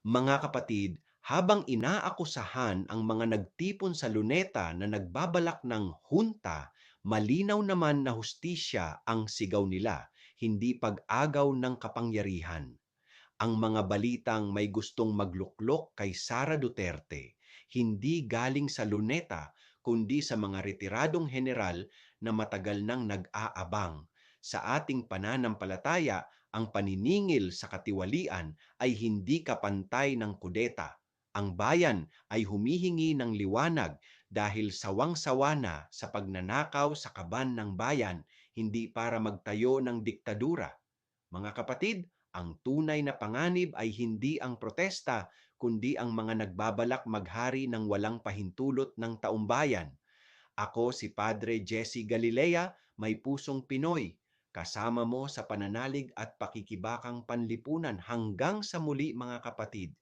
Mga kapatid, habang inaakusahan ang mga nagtipon sa luneta na nagbabalak ng hunta, malinaw naman na hustisya ang sigaw nila, hindi pag-agaw ng kapangyarihan. Ang mga balitang may gustong magluklok kay Sara Duterte, hindi galing sa luneta kundi sa mga retiradong general na matagal nang nag-aabang. Sa ating pananampalataya, ang paniningil sa katiwalian ay hindi kapantay ng kudeta. Ang bayan ay humihingi ng liwanag dahil sawang-sawa na sa pagnanakaw sa kaban ng bayan, hindi para magtayo ng diktadura. Mga kapatid, ang tunay na panganib ay hindi ang protesta, kundi ang mga nagbabalak maghari ng walang pahintulot ng taumbayan. Ako si Padre Jesse Galilea, may pusong Pinoy. Kasama mo sa pananalig at pakikibakang panlipunan hanggang sa muli mga kapatid.